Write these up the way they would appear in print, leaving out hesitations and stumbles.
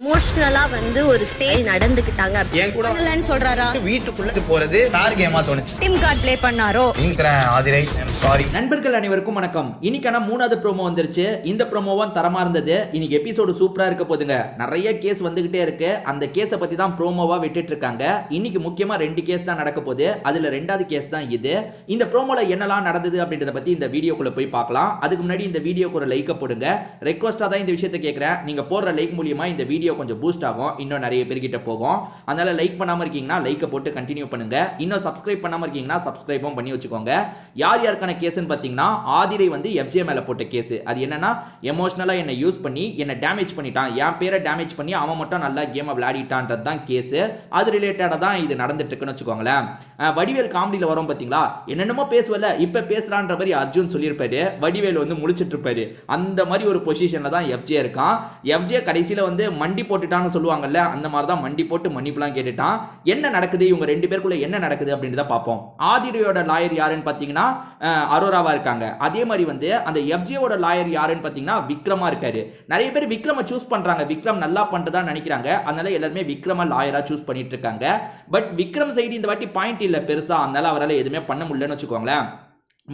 எமோஷனலா வந்து ஒரு ஸ்பேஸ் நடந்துக்கிட்டாங்க. என் கூட பண்ணலன்னு சொல்றாரா? வீட்டுக்குள்ள போறது கார் கேமா தோணுச்சு. டீம் கார்டு ப்ளே பண்ணாரோ? ஆதிரை சாரி. நண்பர்கள் அனைவருக்கும் வணக்கம். இன்னைக்கான 3வது ப்ரோமோ வந்துருச்சு. இந்த ப்ரோமோவும் தரமா இருந்தது. இன்னைக்கு எபிசோடு சூப்பரா இருக்க போதுங்க. நிறைய கேஸ் வந்துகிட்டே இருக்கு. அந்த கேஸை பத்தி தான் ப்ரோமோவா விட்டுட்டு இருக்காங்க. இன்னைக்கு முக்கியமா 2 கேஸ் தான் நடக்க போகுது. அதுல 2வது கேஸ் தான் இது. இந்த ப்ரோமோல என்னெல்லாம் நடந்தது அப்படின்றத பத்தி இந்த வீடியோக்குள்ள போய் பார்க்கலாம். அதுக்கு முன்னாடி இந்த வீடியோக்கு ஒரு லைக் போடுங்க. ரெக்வஸ்டா தான் இந்த விஷயத்தை கேட்கிறேன். நீங்க போடுற லைக் மூலியமா இந்த வீடியோ கொஞ்சம் பூஸ்ட் ஆகும், இன்னும் நிறைய பேர்கிட்ட போகும். அதனால லைக் பண்ணாம இருக்கீங்கன்னா லைக் போட்டு கண்டினியூ பண்ணுங்க. இன்னும் சப்ஸ்கிரைப் பண்ணாம இருக்கீங்கன்னா சப்ஸ்கிரைபும் பண்ணி வச்சுக்கோங்க. யார் யாருக்கான கேஸ்னு பாத்தீங்கன்னா, ஆதிரை வந்து எஃப்ஜே மேல போட்ட கேஸ். அது என்னன்னா, எமோஷனலா என்ன யூஸ் பண்ணி என்ன டேமேஜ் பண்ணிட்டான், என் பேரை டேமேஜ் பண்ணி அவன் மட்டும் நல்லா கேம் விளையாடிட்டான்றது தான் கேஸ். அது ரிலேட்டடா தான் இது நடந்துட்டு இருக்குன்னு வச்சுக்கோங்களேன். வடிவேல் காமெடியில வரும் பாத்தீங்களா, என்னென்னமோ பேசுவல இப்ப பேசுறான்ற மாதிரி அர்ஜுன் சொல்லியிருப்பாரு. வடிவேல் வந்து முடிச்சிட்டு இருப்பாரு. அந்த மாதிரி ஒரு பொசிஷன்ல தான் எஃப்ஜே இருக்கான். எஃப்ஜே கடைசியில வந்து மண்டி போட்டுட்டான்னு சொல்லுவாங்கல்ல, அந்த மாதிரி தான் மண்டி போட்டு மன்னிப்புலாம் கேட்டுட்டான். என்ன நடக்குது, இவங்க 2 பேருக்குள்ள என்ன நடக்குது அப்படின்றத பார்ப்போம். ஆதிரியோட லாயர் யாருன்னு பாத்தீங்கன்னா அரோராவா இருக்காங்க. அதே மாதிரி வந்து அந்த எஃப்ஜேவோட லாயர் யாருன்னு பாத்தீங்கன்னா விக்ரமா இருக்காரு. நிறைய பேர் விக்ரம சூஸ் பண்றாங்க, விக்ரம் நல்லா பண்றதா நினைக்கிறாங்க. அதனால எல்லாருமே விக்ரம லாயரா சூஸ் பண்ணிட்டு இருக்காங்க. பட் விக்ரம் சைடு இந்த வாட்டி பாயிண்ட் இல்ல பெருசா, அதனால அவரால் எதுவுமே பண்ண முடியலன்னு வச்சுக்கோங்களேன்.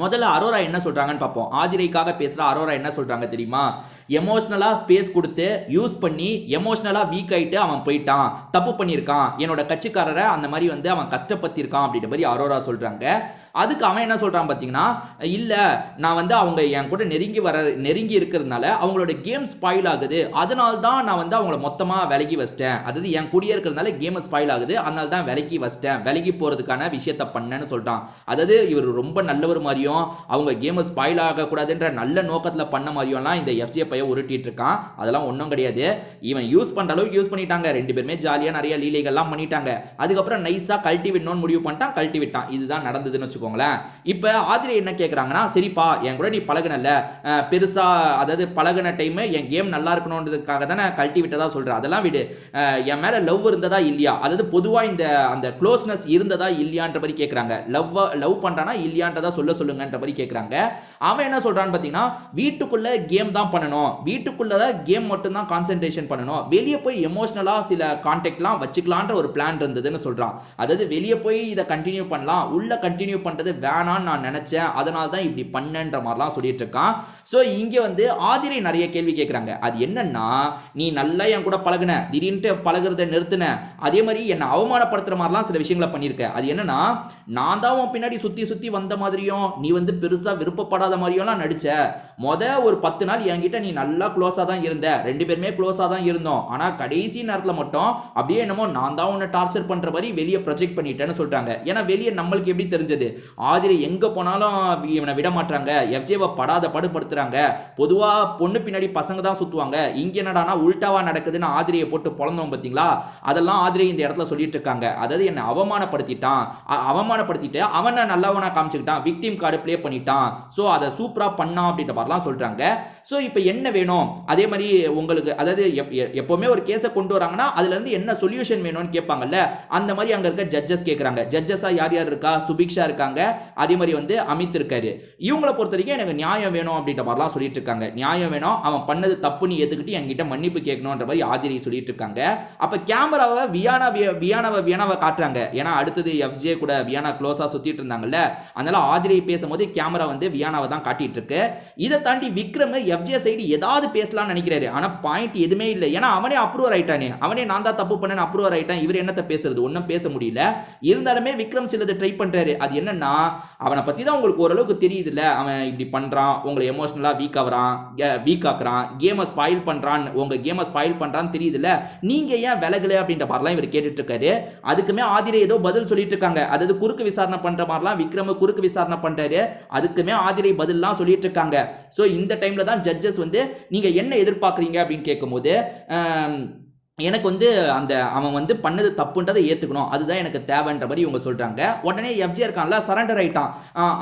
முதல்ல அரோரா என்ன சொல்றாங்கன்னு பார்ப்போம். ஆதிரைக்காக பேசுற அரோரா என்ன சொல்றாங்க தெரியுமா, எமோஷனலா ஸ்பேஸ் கொடுத்து யூஸ் பண்ணி எமோஷனலா வீக் ஆயிட்டு அவன் போயிட்டான், தப்பு பண்ணியிருக்கான், என்னோட கட்சிக்காரரை அந்த மாதிரி வந்து அவன் கஷ்டப்படுத்தியிருக்கான் அப்படின்ற மாதிரி அரோரா சொல்றாங்க. அதுக்கு அவன் என்ன சொல்றான் பாத்தீங்கன்னா, இல்ல நான் வந்து அவங்க என் கூட நெருங்கி இருக்கிறதுனால அவங்களோட கேம் ஸ்பாயில் ஆகுது, அதனால தான் நான் வந்து அவங்கள மொத்தமா விலகி வச்சிட்டேன். அதாவது என் கூடிய இருக்கிறதுனால கேம் ஸ்பாயில் ஆகுது, அதனால தான் விலகி வச்சிட்டேன், விலகி போறதுக்கான விஷயத்த பண்ணேன்னு சொல்றான். அதாவது இவர் ரொம்ப நல்லவர் மாதிரியும் அவங்க கேம் ஸ்பாயில் ஆகக்கூடாதுன்ற நல்ல நோக்கத்தில் பண்ண மாதிரியும்லாம் இந்த எஃப்ஜே பைய உருட்டிட்டு இருக்கான். அதெல்லாம் ஒன்றும் கிடையாது. இவன் யூஸ் பண்ற அளவுக்கு யூஸ் பண்ணிட்டாங்க. 2 பேருமே ஜாலியா நிறைய லீலைகள்லாம் பண்ணிட்டாங்க. அதுக்கப்புறம் நைஸா கழட்டி விடணும்னு முடிவு பண்ணிட்டான், கழட்டி விட்டான். இதுதான் நடந்ததுன்னு வச்சுக்கோங்க. இப்ப ஆதிரை என்ன கேக்குறாங்கன்னா, சரிப்பா என் கூட நீ பழகுனல்ல பெருசா, அதாவது பழகுன டைம் என் கேம் நல்லா இருக்கணும்ன்றதுக்காக தானே கழட்டி விட்டதா சொல்ற, அதெல்லாம் விடு. என் மேல லவ் இருந்ததா இல்லையா, அதாவது பொதுவா இந்த அந்த க்ளோஸ்னஸ் இருந்ததா இல்லையான்ற மாதிரி கேக்குறாங்க. லவ் பண்றானா இல்லையான்றதா சொல்லுங்கன்ற மாதிரி கேக்குறாங்க. அவன் என்ன சொல்றான்னு பாத்தீங்கன்னா, வீட்டுக்குள்ள கேம் தான் பண்ணணும், வீட்டுக்குள்ளதான் கேம் மட்டும் தான் கான்சென்ட்ரேஷன் பண்ணணும், வெளியே போய் எமோஷனலா சில கான்டாக்ட்லாம் வச்சுக்கலான்ற ஒரு பிளான் இருந்ததுன்னு சொல்றான். அதாவது வெளியே போய் இதை கண்டினியூ பண்ணலாம், உள்ள கண்டினியூ பண்றது வேணான்னு நான் நினைச்சேன், அதனால தான் இப்படி பண்ணன்ற மாதிரிலாம் சொல்லிட்டு இருக்கான். ஸோ இங்கே வந்து ஆதிரை நிறைய கேள்வி கேட்குறாங்க. அது என்னன்னா, நீ நல்லா என் கூட பழகுன, திடீர்னு பழகுறத நிறுத்தின, அதே மாதிரி என்னை அவமானப்படுத்துற மாதிரிலாம் சில விஷயங்களை பண்ணியிருக்க. அது என்னன்னா, நான் தான் உன் பின்னாடி சுற்றி வந்த மாதிரியும் நீ வந்து பெருசாக விருப்பப்படாத மாதிரியும்லாம் நடிச்ச. ஒரு 10 நாள் என்கிட்ட நீ நல்லா க்ளோஸாக தான் இருந்த, 2 பேருமே க்ளோஸாக தான் இருந்தோம். ஆனால் கடைசி நேரத்தில் மட்டும் அப்படியே என்னமோ நான் தான் உன்னை டார்ச்சர் பண்ணுற மாதிரி வெளியே ப்ரொஜெக்ட் பண்ணிட்டேன்னு சொல்கிறாங்க. ஏன்னா வெளியே நம்மளுக்கு எப்படி தெரிஞ்சது, ஆதிரை எங்கே போனாலும் இவனை விட மாட்டாங்க, எஃப்ஜேவை படாத படுபடுத்துறாங்க, பொதுவாக பொண்ணு பின்னாடி பசங்க தான் சுற்றுவாங்க, இங்கே என்னடானா உல்டாவா நடக்குதுன்னு ஆதிரையை போட்டு பொழந்தோம் பார்த்தீங்களா, அதெல்லாம் ஆதிரை இந்த இடத்துல சொல்லிட்டு இருக்காங்க. அதாவது என்னை அவமானப்படுத்திட்டு அவனை நல்லவனா காமிச்சுக்கிட்டான், விக்டிம் கார்டு ப்ளே பண்ணிட்டான், ஸோ அதை சூப்பராக பண்ணான் அப்படின்ற மாதிரிலாம் சொல்கிறாங்க. ஸோ இப்போ என்ன வேணும், அதே மாதிரி உங்களுக்கு அதாவது எப்போவுமே ஒரு கேஸை கொண்டு வராங்கன்னா அதுலேருந்து என்ன சொல்யூஷன் வேணும்னு கேட்பாங்கல்ல, அந்த மாதிரி அங்கே இருக்க ஜட்ஜஸ் கேட்குறாங்க. ஜட்ஜஸாக யார் யார் இருக்கா, சுபிக்ஷா இருக்காங்க, அதே மாதிரி வந்து அமித் இருக்காரு. இவங்களை பொறுத்த வரைக்கும் எனக்கு நியாயம் வேணும் அப்படின்ற மாதிரிலாம் சொல்லிட்டு இருக்காங்க. நியாயம் வேணும், அவன் பண்ணது தப்புன்னு ஏற்றுக்கிட்டு என்கிட்ட மன்னிப்பு கேட்கணுன்ற மாதிரி ஆதிரி சொல்லிட்டு இருக்காங்க. அப்போ கேமராவை வியானாவை காட்டுறாங்க. ஏன்னா அடுத்தது எஃப்ஜே கூட வியானா க்ளோஸாக சுற்றிட்டு இருந்தாங்கல்ல, அதனால ஆதிரை பேசும்போது கேமரா வந்து வியானாவை தான் காட்டிட்டு இருக்கு. இதை தாண்டி விக்ரம் எஃப்ஜே சைடு ஏதாவது பேசலாம்னு நினைக்கிறாரு. ஆனால் பாயிண்ட் எதுவுமே இல்லை. ஏன்னா அவனே அப்ரூவர் ஆயிட்டானே, அவனே நான் தான் தப்பு பண்ணேன் அப்ரூவர் ஆயிட்டான், இவர் என்னத்தை பேசுறது, ஒன்றும் பேச முடியல. இருந்தாலுமே விக்ரம் சிலது ட்ரை பண்றாரு. அது என்னன்னா, அவனை பத்தி தான் உங்களுக்கு ஓரளவுக்கு தெரியுது இல்ல, அவன் இப்படி பண்றான், உங்களை எமோஷனலா வீக் ஆக்குறான், கேமை ஸ்பாயில் பண்றான், உங்க கேமை ஸ்பாயில் பண்றான்னு தெரியுது இல்ல, நீங்க ஏன் விலகல அப்படின்ற மாதிரிலாம் இவர் கேட்டுட்டு இருக்காரு. அதுக்குமே ஆதிரை ஏதோ பதில் சொல்லிட்டு இருக்காங்க. அதாவது குறுக்கு விசாரணை பண்ற மாதிரிலாம் விக்ரம் குறுக்கு விசாரணை பண்றாரு. அதுக்குமே ஆதிரை பதில்லாம் சொல்லிட்டு இருக்காங்க. ஸோ இந்த டைம்ல தான் ஜட்ஜஸ் வந்து நீங்க என்ன எதிர்பார்க்குறீங்க அப்படின்னு கேட்கும்போது, எனக்கு வந்து அந்த அவன் வந்து பண்ணது தப்புன்றதை ஏற்றுக்கணும், அதுதான் எனக்கு தேவைன்ற மாதிரி இவங்க சொல்கிறாங்க. உடனே எஃப்ஜே இருக்கான்ல சரண்டர் ஆகிட்டான்.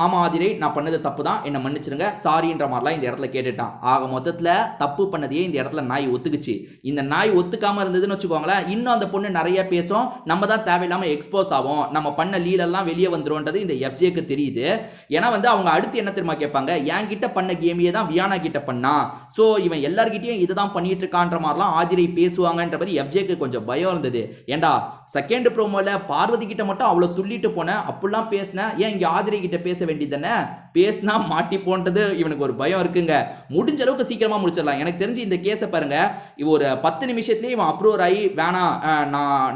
ஆமாம் ஆதிரை, நான் பண்ணது தப்பு தான், என்னை மன்னிச்சிருங்க, சாரின்ற மாதிரிலாம் இந்த இடத்துல கேட்டுட்டான். ஆக மொத்தத்தில் தப்பு பண்ணதையே இந்த இடத்துல நாய் ஒத்துக்குச்சு. இந்த நாய் ஒத்துக்காமல் இருந்ததுன்னு வச்சுக்கோங்களேன், இன்னும் அந்த பொண்ணு நிறைய பேசும், நம்ம தான் தேவையில்லாமல் எக்ஸ்போஸ் ஆகும், நம்ம பண்ண லீலெல்லாம் வெளியே வந்துரும்ன்றது இந்த எஃப்ஜேக்கு தெரியுது. ஏன்னா வந்து அவங்க அடுத்து என்ன தெரியுமா கேட்பாங்க, என்கிட்ட பண்ண கேமையே தான் வியானா கிட்ட பண்ணா, ஸோ இவன் எல்லார்கிட்டையும் இதை தான் பண்ணிட்டு இருக்கான்ற மாதிரிலாம் ஆதிரை பேசுவாங்கன்ற மாதிரி எஃப்ஜேக்கு கொஞ்சம் பயம் இருந்தது. ஏண்டா செகண்ட் ப்ரோமோல பார்வதி கிட்ட மட்டும் அவ்வளவு துள்ளிட்டு போன, அப்படிலாம் பேசின, ஏன் இங்க ஆதிரை கிட்ட பேச வேண்டியதானே? பேசினா மாட்டி போன்றது இவனுக்கு ஒரு பயம் இருக்குங்க. முடிஞ்ச அளவுக்கு சீக்கிரமா முடிச்சிடலாம். எனக்கு தெரிஞ்சு இந்த கேஸை பாருங்க, ஒரு 10 நிமிஷத்துலேயே இவன் அப்ரூவர் ஆகி வேணாம்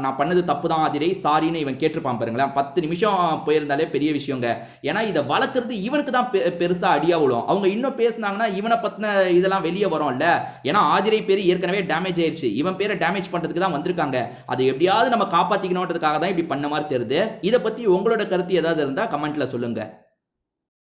நான் பண்ணது தப்பு தான் ஆதிரை சாரின்னு இவன் கேட்டிருப்பான் பாருங்களேன். 10 நிமிஷம் போயிருந்தாலே பெரிய விஷயங்க. ஏன்னா இதை வளர்க்கறது இவனுக்கு தான் பெருசா அடியா விடும். அவங்க இன்னும் பேசினாங்கன்னா இவனை பத்தின இதெல்லாம் வெளியே வரும்ல. ஏன்னா ஆதிரை பேர் ஏற்கனவே டேமேஜ் ஆயிடுச்சு, இவன் பேரை டேமேஜ் பண்றதுக்கு தான் வந்திருக்காங்க. அதை எப்படியாவது நம்ம காப்பாத்திக்கணும்ன்றதுக்காக தான் இப்படி பண்ண மாதிரி தெரியுது. இதை பத்தி உங்களோட கருத்து ஏதாவது இருந்தா கமெண்ட்ல சொல்லுங்க.